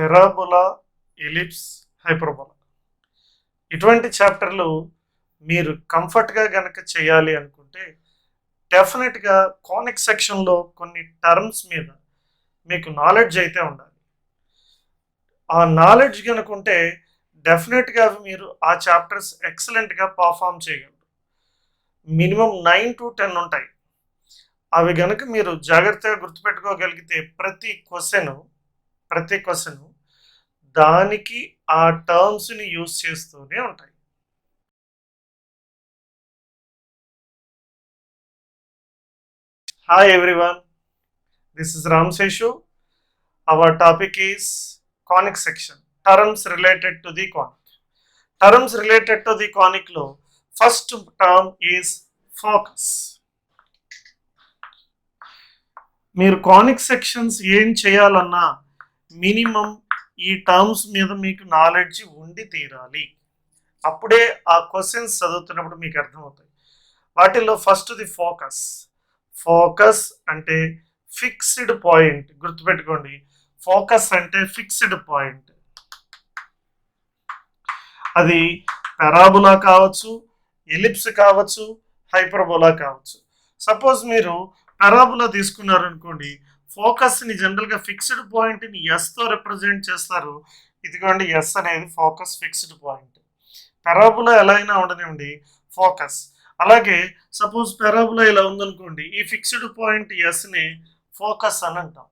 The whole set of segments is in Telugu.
పెరాబోలా, ఎలిప్స్, హైపర్బోలా ఇటువంటి చాప్టర్లు మీరు కంఫర్ట్గా గనక చేయాలి అనుకుంటే డెఫినెట్గా కానిక్ సెక్షన్లో కొన్ని టర్మ్స్ మీద మీకు నాలెడ్జ్ అయితే ఉండాలి. ఆ నాలెడ్జ్ కనుక ఉంటే డెఫినెట్గా మీరు ఆ చాప్టర్స్ ఎక్సలెంట్గా పర్ఫామ్ చేయగలరు. మినిమం 9 to 10 ఉంటాయి. అవి గనక మీరు జాగ్రత్తగా గుర్తుపెట్టుకోగలిగితే ప్రతి క్వశ్చన్ దానికి ఆ టర్మ్స్ని యూజ్ చేస్తూనే ఉంటాయి. Hi everyone, this is Ram Seshu. Our topic is conic section, terms related to the conic. Terms related to the conic lo first term is focus. మీరు కానిక్ సెక్షన్స్ ఏం చేయాలన్నా మినిమం ఈ టర్మ్స్ మీద మీకు నాలెడ్జ్ ఉండి తీరాలి. అప్పుడే ఆ క్వశ్చన్స్ చదువుతున్నప్పుడు మీకు అర్థమవుతాయి. వాటిల్లో ఫస్ట్ ది ఫోకస్. ఫోకస్ అంటే ఫిక్స్డ్ పాయింట్. గుర్తుపెట్టుకోండి, ఫోకస్ అంటే ఫిక్స్డ్ పాయింట్. అది పారాబోలా కావచ్చు, ఎలిప్స్ కావచ్చు, హైపర్బోలా కావచ్చు. సపోజ్ మీరు పారాబోలా తీసుకున్నారనుకోండి, ఫోకస్ని జనరల్గా ఫిక్స్డ్ పాయింట్ని ఎస్తో రిప్రజెంట్ చేస్తారు. ఇదిగోండి ఎస్ అనేది ఫోకస్ ఫిక్స్డ్ పాయింట్. పారాబోలా ఎలా అయినా ఉండనివ్వండి, ఫోకస్. అలాగే సపోజ్ పారాబోలా ఇలా ఉందనుకోండి, ఈ ఫిక్స్డ్ పాయింట్ ఎస్ని ఫోకస్ అని అంటాం.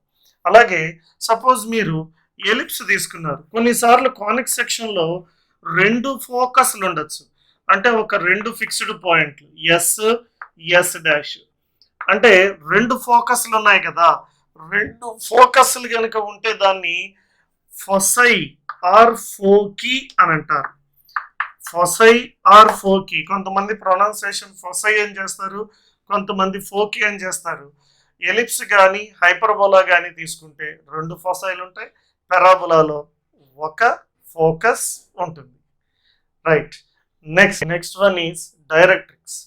అలాగే సపోజ్ మీరు ఎలిప్స్ తీసుకున్నారు, కొన్నిసార్లు కానిక్ సెక్షన్లో 2 ఫోకస్లు ఉండొచ్చు. అంటే ఒక 2 ఫిక్స్డ్ పాయింట్లు ఎస్ డాష్, అంటే 2 ఫోకస్లు ఉన్నాయి కదా, 2 ఫోకస్లు కనుక ఉంటే దాన్ని ఫొసై ఆర్ ఫోకీ అని అంటారు. Foci or foci. కొంతమంది ప్రొనౌన్సియేషన్ ఫొసై అని చేస్తారు, కొంతమంది ఫోకీ అని చేస్తారు. ఎలిప్స్ కానీ హైపర్బోలా కానీ తీసుకుంటే 2 ఫొసైలు ఉంటాయి, పారాబోలాలో ఒక ఫోకస్ ఉంటుంది. Right. Next one is directrix.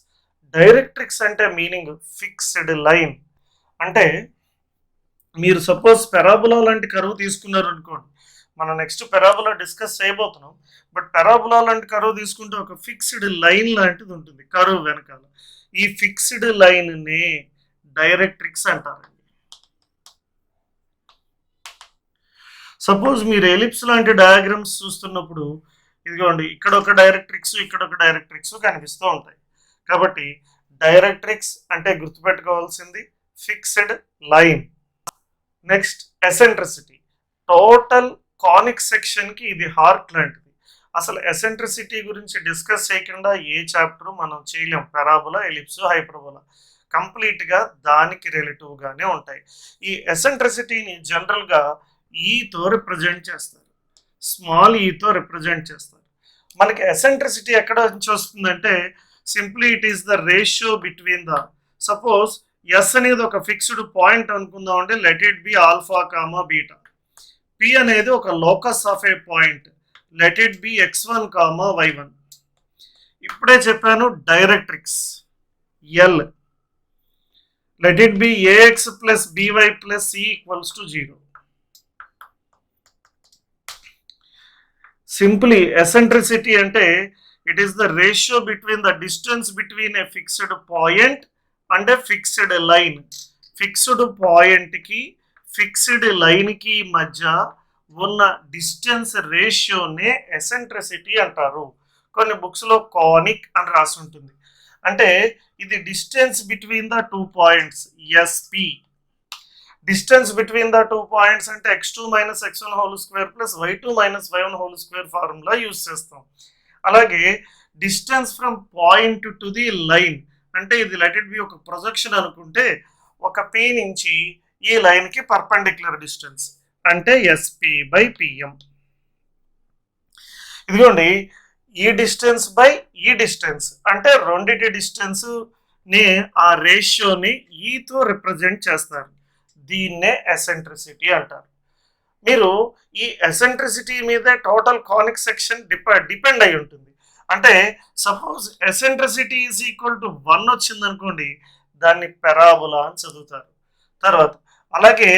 Directrix అంటే మీనింగ్ ఫిక్స్డ్ లైన్. అంటే మీరు సపోజ్ పారాబోలా లాంటి కర్వ్ తీసుకున్నారు అనుకోండి, మనం నెక్స్ట్ పారాబోలా డిస్కస్ చేయబోతున్నాం. బట్ పారాబోలా లాంటి కర్వ్ తీసుకుంటే ఒక ఫిక్స్డ్ లైన్ లాంటిది ఉంటుంది కర్వ్ వెనకాల. ఈ ఫిక్స్డ్ లైన్ని డైరెక్ట్రిక్స్ అంటారండి. సపోజ్ మీరు ఎలిప్స్ లాంటి డయాగ్రామ్స్ చూస్తున్నప్పుడు ఇదిగోండి ఇక్కడ ఒక డైరెక్ట్రిక్స్, ఇక్కడ ఒక డైరెక్ట్రిక్స్ కనిపిస్తూ ఉంటాయి. కాబట్టి డైరెక్ట్రిక్స్ అంటే గుర్తుపెట్టుకోవాల్సింది fixed line. Next eccentricity. Total conic సెక్షన్కి ఇది హార్ట్ లాంటిది. అసలు ఎసెంట్రిసిటీ గురించి డిస్కస్ చేయకుండా ఏ చాప్టర్ మనం చేయలేం. పారాబోలా, ఎలిప్స్, హైపర్బోలా కంప్లీట్గా దానికి రిలేటివ్గానే ఉంటాయి. ఈ ఎసెంట్రిసిటీని జనరల్గా ఈతో రిప్రజెంట్ చేస్తారు, స్మాల్ ఈతో రిప్రజెంట్ చేస్తారు. మనకి ఎసెంట్రిసిటీ ఎక్కడ నుంచి వస్తుందంటే simply it is the ratio between the, suppose S అనేది ఒక ఫిక్స్డ్ పాయింట్ అనుకుందాం అంటే let it be alpha comma beta. P అనేది ఒక locus of a point, let it be x1 comma y1. ఇప్పుడే చెప్పాను directrix L, let it be ax plus by plus c equals to 0. Simply eccentricity అంటే it is the ratio between the distance between A fixed point and A fixed line. Fixed పాయింట్కి ఫిక్స్డ్ లైన్కి మధ్య ఉన్న డిస్టెన్స్ రేషియోనే ఎసెంట్రిసిటీ అంటారు. కొన్ని బుక్స్లో కానిక్ అని రాసి ఉంటుంది. అంటే ఇది distance between the 2 points SP. Distance between the 2 points అంటే x2 minus x1 whole square plus y2 minus y1 whole square formula use చేస్తాం. అలాగే distance from point to the line అంటే ఇది లెట్ ఇట్ బి ఒక ప్రొజెక్షన్ అనుకుంటే ఒక పి నుంచి ఈ లైన్కి పర్పెండిక్యులర్ డిస్టెన్స్ అంటే ఎస్పి బై పిఎం. ఇదిగోండి ఈ డిస్టెన్స్ బై ఈ డిస్టెన్స్ అంటే రెండింటి డిస్టెన్స్ ని ఆ రేషియోని ఈతో రిప్రజెంట్ చేస్తారు. దీన్నే ఎసెంట్రిసిటీ అంటారు. మీరు ఈ ఎసెంట్రిసిటీ మీద టోటల్ కానిక్ సెక్షన్ డిపెండ్ అయి ఉంటుంది. అంటే suppose eccentricity is equal to 1 వచ్చింది అనుకోండి, దాన్ని పారాబోలా అని చదువుతారు. తర్వాత అలాగే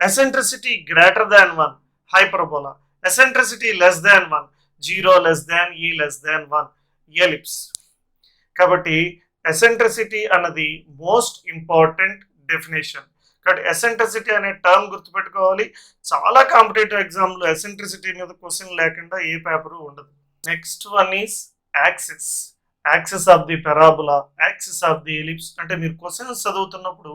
eccentricity greater than 1, hyperbola. Eccentricity less than 1, 0 less than e less than 1, ellipse. కాబట్టి ఎసెంట్రిసిటీ అన్నది మోస్ట్ ఇంపార్టెంట్ డెఫినేషన్. కాబట్టి ఎసెంట్రిసిటీ అనే టర్మ్ గుర్తుపెట్టుకోవాలి. చాలా కాంపిటేటివ్ ఎగ్జామ్లో ఎసెంట్రిసిటీ మీద క్వశ్చన్ లేకుండా ఏ పేపరు ఉండదు. Next one is axis. Axis of the parabola, axis of the ellipse. అంటే మీరు క్వశ్చన్స్ చదువుతున్నప్పుడు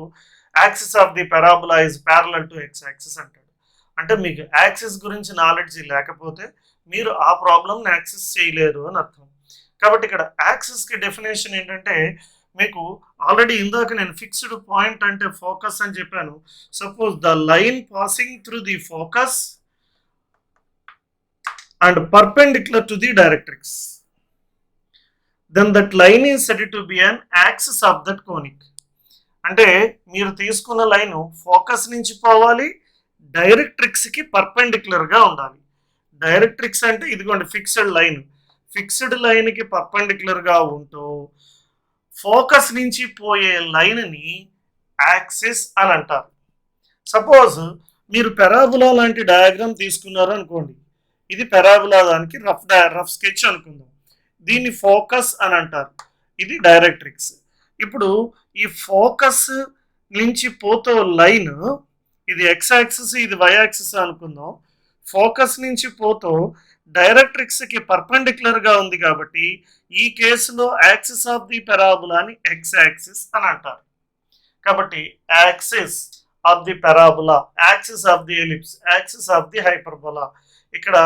axis of the పెరాబులా is parallel to X axis అంటాడు. అంటే మీకు యాక్సిస్ గురించి నాలెడ్జ్ లేకపోతే మీరు ఆ ప్రాబ్లమ్ని యాక్సెస్ చేయలేరు అని అర్థం. కాబట్టి ఇక్కడ యాక్సిస్కి డెఫినేషన్ ఏంటంటే, మీకు ఆల్రెడీ ఇందాక నేను ఫిక్స్డ్ పాయింట్ అంటే ఫోకస్ అని చెప్పాను. Suppose the line passing through the focus and perpendicular to the directrix, then that line is said to be an axis of that conic. అంటే మీరు తీసుకున్న లైన్ ఫోకస్ నుంచి పోవాలి, డైరెక్ట్రిక్స్కి పర్పెండిక్యులర్గా ఉండాలి. డైరెక్ట్రిక్స్ అంటే ఇదిగోండి ఫిక్స్డ్ లైన్, ఫిక్స్డ్ లైన్కి పర్పెండిక్యులర్గా ఉంటూ ఫోకస్ నుంచి పోయే లైన్ని యాక్సిస్ అని అంటారు. సపోజ్ మీరు పెరాబులా లాంటి డయాగ్రామ్ తీసుకున్నారు అనుకోండి, ఇది పెరాబులా దానికి రఫ్ స్కెచ్ అనుకుందాం. దీన్ని ఫోకస్ అని అంటారు, ఇది డైరెక్ట్రిక్స్. ఇప్పుడు ఈ ఫోకస్ నుంచి పోతో లైన్, ఇది ఎక్స్ యాక్సిస్ ఇది వై యాక్సిస్ అనుకుందాం. ఫోకస్ నుంచి పోతూ డైరెక్ట్రిక్స్కి పర్పెండిక్యులర్గా ఉంది కాబట్టి ఈ కేసులో యాక్సిస్ ఆఫ్ ది పెరాబులాని ఎక్స్ యాక్సిస్ అని అంటారు. కాబట్టి axis of the parabola, axis of the ellipse, axis of the hyperbola. ఇక్కడ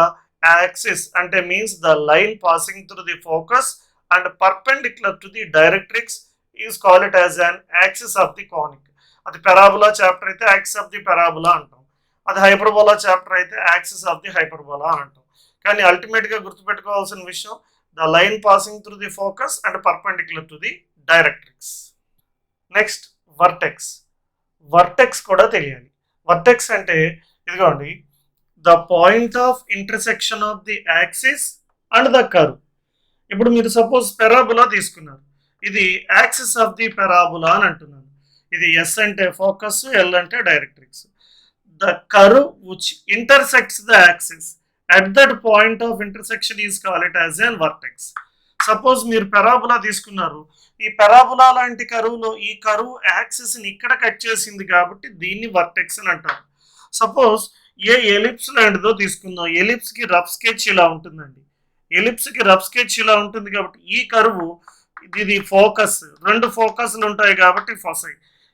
యాక్సిస్ అంటే means the line passing through the focus and perpendicular to the directrix is call it as an axis of the conic. అది పెరాబులా చాప్టర్ అయితే యాక్సిస్ ఆఫ్ ది పెరాబులా అంటాం, అది హైపర్బోలా చాప్టర్ అయితే యాక్సిస్ ఆఫ్ ది హైపర్బోలా అని అంటాం. కానీ అల్టిమేట్గా గుర్తుపెట్టుకోవాల్సిన విషయం the line passing through the focus and perpendicular to the directrix. Next vertex. Vertex కూడా తెలియాలి. వర్టెక్స్ అంటే ఇదిగోండి the point of intersection of the axis and the curve. ఇప్పుడు మీరు సపోజ్ పెరాబులా తీసుకున్నారు, ఇది యాక్సిస్ ఆఫ్ ది పెరాబులా అని అంటున్నాను. ఇది ఎస్ అంటే ఫోకస్, ఎల్ అంటే directrix. The curve which intersects the axis at that point of intersection is called as an vertex. Suppose మీరు పెరాబులా తీసుకున్నారు, ఈ పెరాబులా లాంటి కరువులో ఈ కరువు యాక్సిస్ని ఇక్కడ కట్ చేసింది కాబట్టి దీన్ని వర్టెక్స్ అని అంటారు. సపోజ్ ఏ ఎలిప్స్ లాంటిదో తీసుకుందాం, ఎలిప్స్కి రఫ్ స్కెచ్ ఇలా ఉంటుందండి, ఎలిప్స్కి రఫ్ స్కెచ్ ఇలా ఉంటుంది కాబట్టి ఈ కరువు ఇది ఫోకస్, రెండు ఫోకస్లు ఉంటాయి కాబట్టి ఫోసై,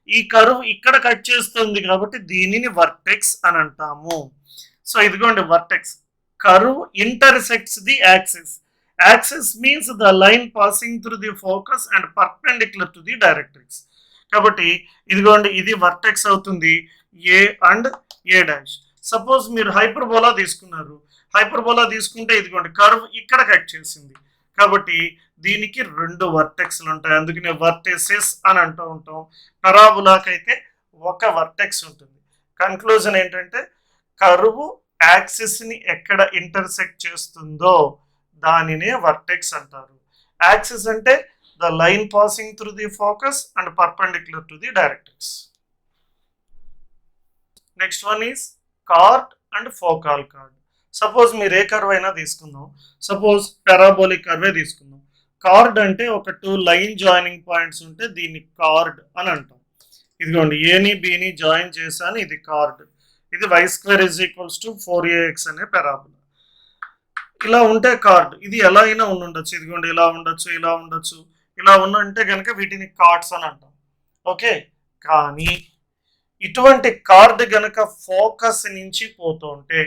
ఈ కరువు ఇక్కడ కట్ చేస్తుంది కాబట్టి దీనిని వర్టెక్స్ అని అంటాము. సో ఇదిగోండి vertex, curve intersects the axis. Axis means the line passing through the focus and perpendicular to the directrix. కాబట్టి ఇదిగోండి ఇది వర్టెక్స్ అవుతుంది ఏ అండ్ ఏ డాష్. సపోజ్ మీరు హైపర్బోలా తీసుకున్నారు, హైపర్బోలా తీసుకుంటే ఇదిగోండి కర్వ్ ఇక్కడ కట్ చేసింది కాబట్టి దీనికి రెండు వర్టెక్స్లు ఉంటాయి, అందుకనే వర్టెసెస్ అని అంటూ ఉంటాం. పెరాబులాకి అయితే ఒక వర్టెక్స్ ఉంటుంది. కన్క్లూజన్ ఏంటంటే కర్వ్ యాక్సిస్ని ఎక్కడ ఇంటర్సెక్ట్ చేస్తుందో దానినే వర్టెక్స్ అంటారు. యాక్సిస్ అంటే the line passing through the focus and perpendicular to the directrix. Next one is chord and focal chord. Suppose మీరు ఏ కర్వ్ అయినా తీసుకుందాం, సపోజ్ పారాబోలిక్ కర్వే తీసుకుందాం. కార్డ్ అంటే ఒక టూ లైన్ జాయినింగ్ పాయింట్స్ ఉంటే దీన్ని కార్డ్ అని అంటాం. ఇదిగోండి ఏని బిని జాయిన్ చేశాను, ఇది కార్డ్. ఇది y square is equals to 4ax అనే పారాబోలా. ఇలా ఉంటే కార్డ్, ఇది ఎలా అయినా ఉండొచ్చు, ఇదిగోండి ఇలా ఉండొచ్చు, ఇలా ఉండొచ్చు, ఇలా ఉంటే కనుక వీటిని కార్డ్స్ అని అంటాం. ఓకే, కానీ ఇటువంటి కార్డ్ గనక ఫోకస్ నుంచి పోతుంటే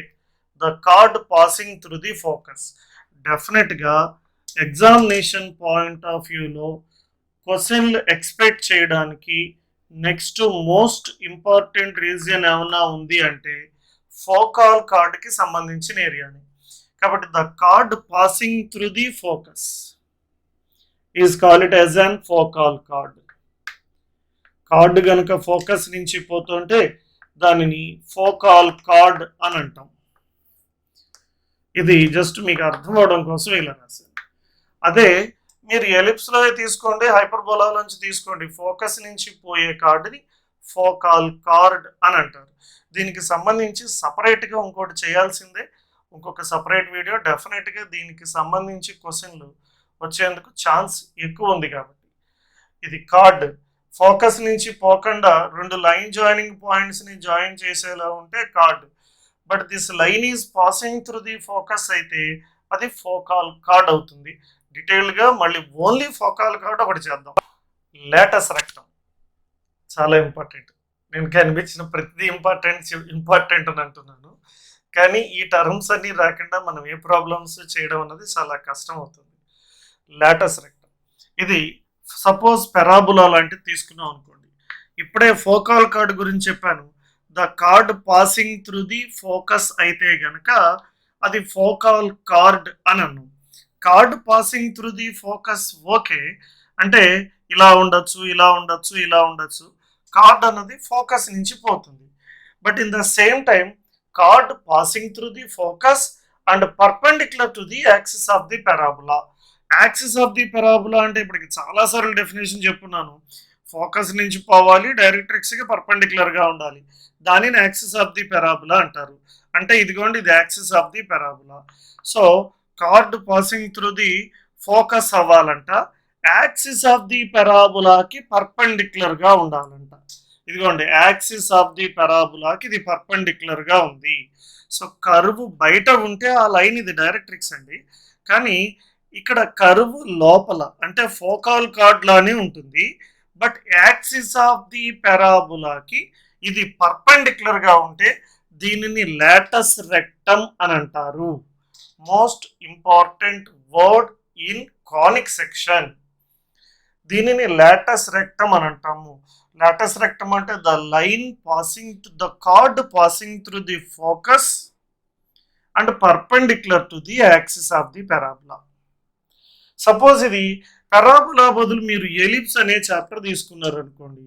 the chord passing through the focus, డెఫినెట్గా ఎగ్జామినేషన్ పాయింట్ ఆఫ్ వ్యూలో క్వశ్చన్లు ఎక్స్పెక్ట్ చేయడానికి నెక్స్ట్ మోస్ట్ ఇంపార్టెంట్ రీజన్ ఏమన్నా ఉంది అంటే ఫోకాల్ కార్డ్కి సంబంధించిన ఏరియాని. కాబట్టి the chord passing through the focus is call it as an focal chord. Chord కనుక ఫోకస్ నుంచి పోతుంటే దానిని ఫోకాల్ కార్డ్ అని అంటాం. ఇది జస్ట్ మీకు అర్థం అవడం కోసం ఇలా రాశాను. అదే మీరు ఎలిప్స్లో తీసుకోండి, హైపర్బోలా నుంచి తీసుకోండి, ఫోకస్ నుంచి పోయే కార్డుని ఫోకాల్ కార్డ్ అని అంటారు. దీనికి సంబంధించి సపరేట్గా ఇంకోటి చేయాల్సిందే, ఇంకొక సపరేట్ వీడియో. డెఫినెట్గా దీనికి సంబంధించి క్వశ్చన్లు వచ్చేందుకు ఛాన్స్ ఎక్కువ ఉంది కాబట్టి. ఇది కార్డ్ ఫోకస్ నుంచి పోకుండా రెండు లైన్ జాయినింగ్ పాయింట్స్ని జాయిన్ చేసేలా ఉంటే card. But this line is passing through the focus అయితే అది ఫోకాల్ కార్డ్ అవుతుంది. డీటెయిల్గా మళ్ళీ ఓన్లీ ఫోకాల్ కార్డ్ ఒకటి చేద్దాం. లేటస్ రెక్టమ్ చాలా ఇంపార్టెంట్. నేను కనిపించిన ప్రతిదీ ఇంపార్టెంట్ అని అంటున్నాను, కానీ ఈ టర్మ్స్ అన్నీ రాకుండా మనం ఏ ప్రాబ్లమ్స్ చేయడం అన్నది చాలా కష్టం అవుతుంది. లేటస్ రెక్టమ్ ఇది సపోజ్ పెరాబులా లాంటిది తీసుకున్నాం అనుకోండి. ఇప్పుడే ఫోకాల్ కార్డ్ గురించి చెప్పాను. The chord passing through the focus అయితే గనక అది ఫోకాల్ కార్డ్ అని అన్నాం. Card passing through the focus okay, అంటే ఇలా ఉండొచ్చు, ఇలా ఉండొచ్చు, ఇలా ఉండొచ్చు. కార్డ్ అన్నది ఫోకస్ నుంచి పోతుంది. But in the same time card passing through the focus and perpendicular to the axis of the parabola. Axis of the పెరాబులా అంటే ఇప్పటికి చాలాసార్లు డెఫినేషన్ చెప్పున్నాను. ఫోకస్ నుంచి పోవాలి, డైరెక్ట్రిక్స్కి పర్పెండిక్యులర్గా ఉండాలి. దానిని యాక్సిస్ ఆఫ్ ది పెరాబులా అంటారు. అంటే ఇదిగోండి ఇది axis of the parabola. So chord passing through the focus అవ్వాలంట యాక్సిస్ ఆఫ్ ది పెరాబులాకి పర్పెండిక్యులర్గా ఉండాలంట. ఇదిగోండి యాక్సిస్ ఆఫ్ ది పెరాబులాకి ఇది పర్పెండిక్యులర్గా ఉంది. సో కర్వ్ బయట ఉంటే ఆ లైన్ ఇది డైరెక్ట్రిక్స్ అండి, కానీ ఇక్కడ కర్వ్ లోపల అంటే ఫోకాల్ కార్డ్ లానే ఉంటుంది. బట్ యాక్సిస్ ఆఫ్ ది పెరాబులాకి ఇది పర్పెండిక్యులర్గా ఉంటే దీనిని లేటస్ రెక్టమ్ అని అంటారు. Most important word in conic section. దీనిని లేటస్ రెక్టమ్ అని అంటాము. లేటస్ రెక్టమ్ అంటే the line passing the chord passing through the focus and perpendicular to the axis of the parabola. Suppose ఇది పెరాబులా బదులు మీరు ఎలిప్స్ అనే చాప్టర్ తీసుకున్నారు అనుకోండి,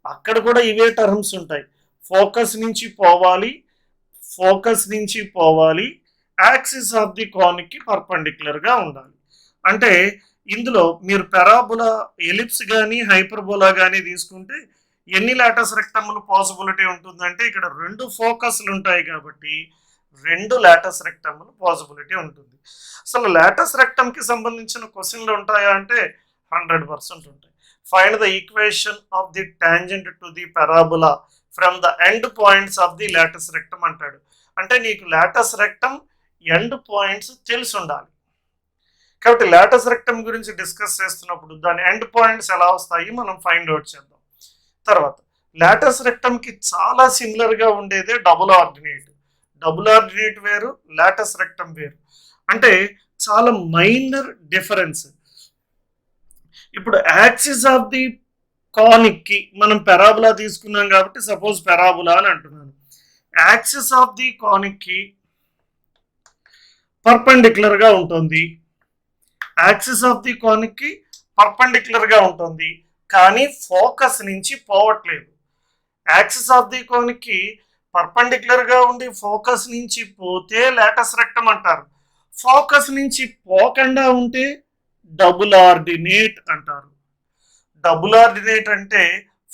అక్కడ కూడా ఇవే టర్మ్స్ ఉంటాయి. ఫోకస్ నుంచి పోవాలి, ఫోకస్ నుంచి పోవాలి, యాక్సిస్ ఆఫ్ ది కానిక్కి పర్పెండిక్యులర్గా ఉండాలి. అంటే ఇందులో మీరు పెరాబులా ఎలిప్స్ కానీ హైపర్బోలా కానీ తీసుకుంటే ఎన్ని లేటస్ రెక్టమ్లు పాసిబిలిటీ ఉంటుందంటే ఇక్కడ రెండు ఫోకస్లు ఉంటాయి కాబట్టి రెండు లేటస్ రెక్టమ్లు పాసిబిలిటీ ఉంటుంది. అసలు లేటస్ రెక్టమ్కి సంబంధించిన క్వశ్చన్లు ఉంటాయా అంటే 100% ఉంటాయి. Find the equation of the tangent to the పెరాబులా from the end points of the let's rectum అంటాడు. అంటే నీకు లేటస్ రెక్టమ్ ఎండ్ పాయింట్స్ తెలిసి ఉండాలి. కాబట్టి లేటస్ రెక్టమ్ గురించి డిస్కస్ చేస్తున్నప్పుడు దాని ఎండ్ పాయింట్స్ ఎలా వస్తాయి మనం ఫైండ్ అవుట్ చేద్దాం. తర్వాత లేటస్ రెక్టమ్కి చాలా సిమిలర్గా ఉండేదే డబుల్ ఆర్డినేట్. డబుల్ ఆర్డినేట్ వేరు, లేటస్ రెక్టమ్ వేరు. అంటే చాలా మైనర్ డిఫరెన్స్. ఇప్పుడు యాక్సిస్ ఆఫ్ ది కానిక్కి మనం పెరాబులా తీసుకున్నాం కాబట్టి సపోజ్ పెరాబులా అని అంటున్నాను. యాక్సిస్ ఆఫ్ ది కానిక్కి పర్పెండిక్యులర్గా ఉంటుంది. యాక్సిస్ ఆఫ్ ది కానిక్కి పర్పెండిక్యులర్గా ఉంటుంది, కానీ ఫోకస్ నుంచి పోవట్లేదు. యాక్సిస్ ఆఫ్ ది కానిక్కి పర్పెండిక్యులర్గా ఉండి ఫోకస్ నుంచి పోతే లేటస్ రెక్టమ్ అంటారు. ఫోకస్ నుంచి పోకుండా ఉంటే డబుల్ ఆర్డినేట్ అంటారు. డబుల్ ఆర్డినేట్ అంటే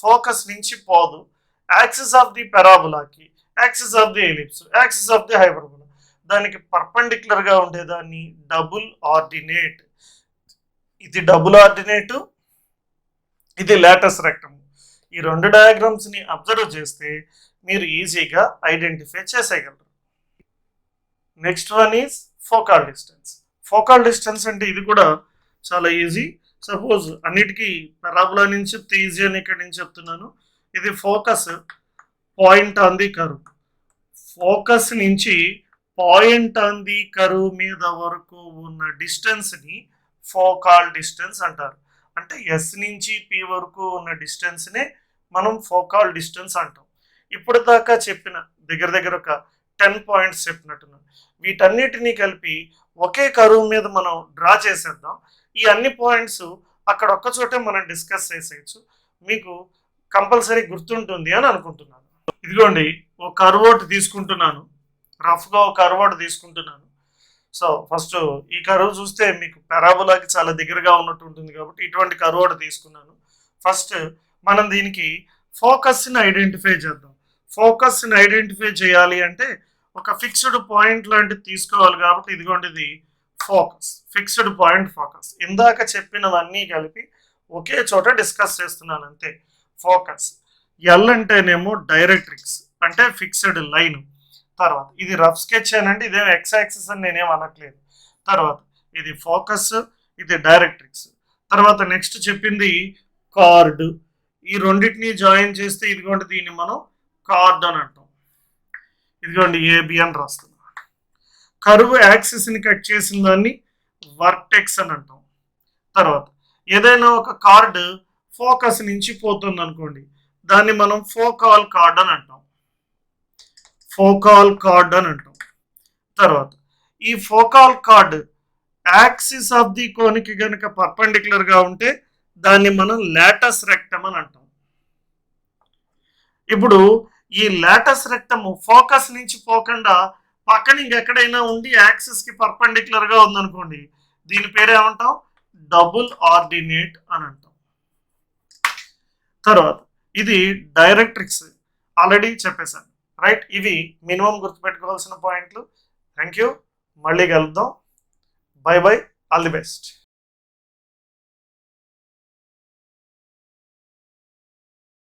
ఫోకస్ నుంచి పోదు. యాక్సిస్ ఆఫ్ ది పెరాబులాకి, axis of the ellipse, axis of the hyperbola దానికి పర్పెండిక్యులర్గా ఉండేదాన్ని డబుల్ ఆర్డినేట్. ఇది డబుల్ ఆర్డినేటు, ఇది లేటస్ రెక్టమ్. ఈ రెండు డయాగ్రామ్స్ని అబ్జర్వ్ చేస్తే మీరు ఈజీగా ఐడెంటిఫై చేసేయగలరు. Next one is focal distance. Focal distance అంటే ఇది కూడా చాలా ఈజీ. సపోజ్ అన్నిటికీ పెరాబులా నుంచి చెప్తే ఈజీ అని ఇక్కడ నుంచి చెప్తున్నాను. ఇది focus point on the curve. Focus నుంచి పాయింట్ ఆన్ ది కర్వ్ మీద వరకు ఉన్న డిస్టెన్స్ని ఫోకాల్ డిస్టెన్స్ అంటారు. అంటే ఎస్ నుంచి పి వరకు ఉన్న డిస్టెన్స్నే మనం ఫోకాల్ డిస్టెన్స్ అంటాం. ఇప్పుడు దాకా చెప్పిన దగ్గర ఒక 10 పాయింట్స్ చెప్పినట్టున్నాను. వీటన్నిటినీ కలిపి ఒకే కరువు మీద మనం డ్రా చేసేద్దాం. ఈ అన్ని పాయింట్స్ అక్కడ ఒక్క చోటే మనం డిస్కస్ చేసేయచ్చు. మీకు కంపల్సరీ గుర్తుంటుంది అని అనుకుంటున్నాను. ఇదిగోండి ఒక కర్వ్ ఒకటి తీసుకుంటున్నాను, రఫ్గా ఒక కర్వ్ ఒకటి తీసుకుంటున్నాను. సో ఫస్ట్ ఈ కర్వ్ చూస్తే మీకు పెరాబులాకి చాలా దగ్గరగా ఉన్నట్టు ఉంటుంది కాబట్టి ఇటువంటి కర్వ్ ఒకటి తీసుకున్నాను. ఫస్ట్ మనం దీనికి ఫోకస్ని ఐడెంటిఫై చేద్దాం. ఫోకస్ని ఐడెంటిఫై చేయాలి అంటే ఒక ఫిక్స్డ్ పాయింట్ లాంటిది తీసుకోవాలి కాబట్టి ఇదిగోండి ఇది ఫోకస్, ఫిక్స్డ్ పాయింట్ ఫోకస్. ఇందాక చెప్పినవన్నీ కలిపి ఒకే చోట డిస్కస్ చేస్తున్నాను అంతే. ఫోకస్ ఎల్ అంటేనేమో డైరెక్ట్రిక్స్ అంటే ఫిక్స్డ్ లైన్. తర్వాత ఇది రఫ్ స్కెచ్ అనండి, ఇదేం ఎక్స్ యాక్సిస్ అని నేనేం అనట్లేదు. తర్వాత ఇది ఫోకస్, ఇది డైరెక్ట్రిక్స్. తర్వాత నెక్స్ట్ చెప్పింది కార్డ్. ఈ రెండింటిని జాయిన్ చేస్తే ఇదిగోండి దీన్ని మనం కార్డ్ అని అంటాం. ఇదిగోండి ఏబి అని రాస్తున్నాం. కరువు యాక్సిస్ని కట్ చేసిన దాన్ని వర్టెక్స్ అని అంటాం. తర్వాత ఏదైనా ఒక కార్డ్ ఫోకస్ నుంచి పోతుంది అనుకోండి, దాన్ని మనం ఫోకాల్ కార్డ్ అని అంటాం. ఫోకాల్ కార్డ్ అని అంటాం. తర్వాత ఈ ఫోకాల్ కార్డ్ యాక్సిస్ ఆఫ్ ది కోన్కి గనక పర్పెండిక్యులర్ గా ఉంటే దాన్ని మనం లాటస్ రెక్టమ్ అని అంటాం. ఇప్పుడు ఈ లాటస్ రెక్టమ్ ఫోకస్ నుంచి పోకుండా పక్కన ఇంకెక్కడైనా ఉండి యాక్సిస్ కి పర్పెండిక్యులర్ గా ఉందనుకోండి, దీని పేరు ఏమంటాం? డబుల్ ఆర్డినేట్ అని అంటాం. తర్వాత ఇది డైరెక్ట్రిక్స్, ఆల్రెడీ చెప్పేశాను రైట్. ఇవి మినిమం గుర్తుపెట్టుకోవాల్సిన పాయింట్లు. థ్యాంక్ యూ, మళ్ళీ కలుద్దాం. By by, all the best.